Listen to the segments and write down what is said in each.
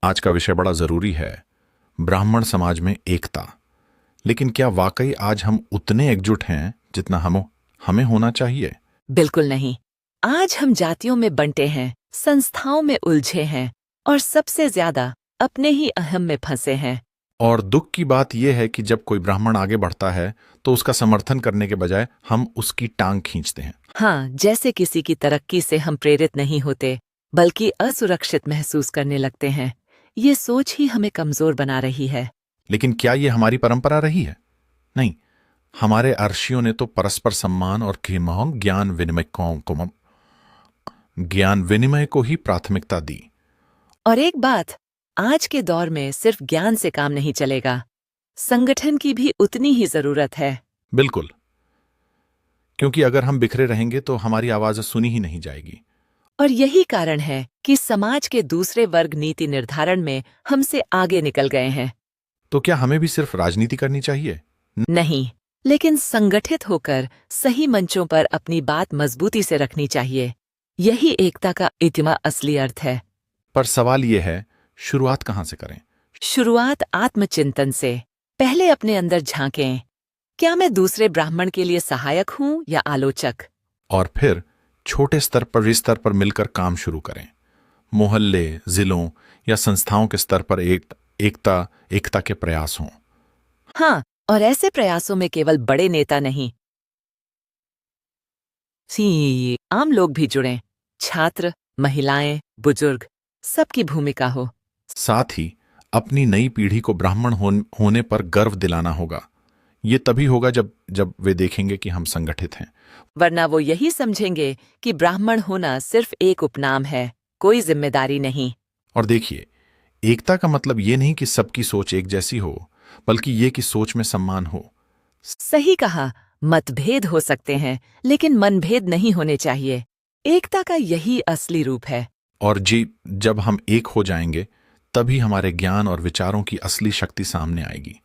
आज का विषय बड़ा जरूरी है, ब्राह्मण समाज में एकता। लेकिन क्या वाकई आज हम उतने एकजुट हैं जितना हमें होना चाहिए? बिल्कुल नहीं। आज हम जातियों में बंटे हैं, संस्थाओं में उलझे हैं और सबसे ज्यादा अपने ही अहम में फंसे हैं। और दुख की बात यह है कि जब कोई ब्राह्मण आगे बढ़ता है तो उसका समर्थन करने के बजाय हम उसकी टांग खींचते हैं। हाँ, जैसे किसी की तरक्की से हम प्रेरित नहीं होते, बल्कि असुरक्षित महसूस करने लगते हैं। ये सोच ही हमें कमजोर बना रही है। लेकिन क्या ये हमारी परंपरा रही है? नहीं। हमारे अर्षियों ने तो परस्पर सम्मान और ज्ञान विनिमय को ही प्राथमिकता दी। और एक बात, आज के दौर में सिर्फ ज्ञान से काम नहीं चलेगा। संगठन की भी उतनी ही जरूरत है। बिल्कुल। क्योंकि अगर हम बिखरे रहेंगे तो हमारी आवाज सुनी ही नहीं जाएगी। और यही कारण है कि समाज के दूसरे वर्ग नीति निर्धारण में हमसे आगे निकल गए हैं। तो क्या हमें भी सिर्फ राजनीति करनी चाहिए? नहीं, लेकिन संगठित होकर सही मंचों पर अपनी बात मजबूती से रखनी चाहिए। यही एकता का इतना असली अर्थ है। पर सवाल यह है, शुरुआत कहां से करें? शुरुआत आत्मचिंतन से। पहले अपने अंदर झांकें। क्या मैं दूसरे ब्राह्मण के लिए सहायक हूं या आलोचक? और फिर छोटे स्तर पर मिलकर काम शुरू करें। मोहल्ले, जिलों या संस्थाओं के स्तर पर एकता के प्रयास हों। हाँ, और ऐसे प्रयासों में केवल बड़े नेता नहीं, आम लोग भी जुड़ें। छात्र, महिलाएं, बुजुर्ग, सबकी भूमिका हो। साथ ही अपनी नई पीढ़ी को ब्राह्मण होने पर गर्व दिलाना होगा। ये तभी होगा जब जब वे देखेंगे कि हम संगठित हैं। वरना वो यही समझेंगे कि ब्राह्मण होना सिर्फ एक उपनाम है, कोई जिम्मेदारी नहीं। और देखिए, एकता का मतलब ये नहीं कि सबकी सोच एक जैसी हो, बल्कि ये कि सोच में सम्मान हो। सही कहा। मतभेद हो सकते हैं, लेकिन मनभेद नहीं होने चाहिए। एकता का यही असली रूप है। और जब हम एक हो जाएंगे, तभी हमारे ज्ञान और विचारों की असली शक्ति सामने आएगी।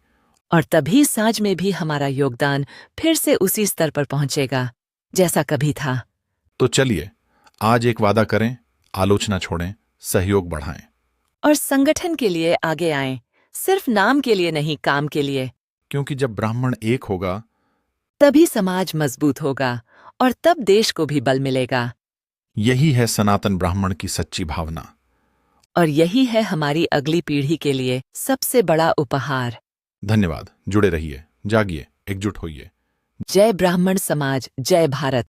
और तभी समाज में भी हमारा योगदान फिर से उसी स्तर पर पहुंचेगा जैसा कभी था। तो चलिए, आज एक वादा करें, आलोचना छोड़ें, सहयोग बढ़ाएं। और संगठन के लिए आगे आएं, सिर्फ नाम के लिए नहीं, काम के लिए। क्योंकि जब ब्राह्मण एक होगा, तभी समाज मजबूत होगा और तब देश को भी बल मिलेगा। यही है सनातन ब्राह्मण की सच्ची भावना। और यही है हमारी अगली पीढ़ी के लिए सबसे बड़ा उपहार। धन्यवाद। जुड़े रहिए, जागिए, एकजुट होइए। जय ब्राह्मण समाज, जय भारत।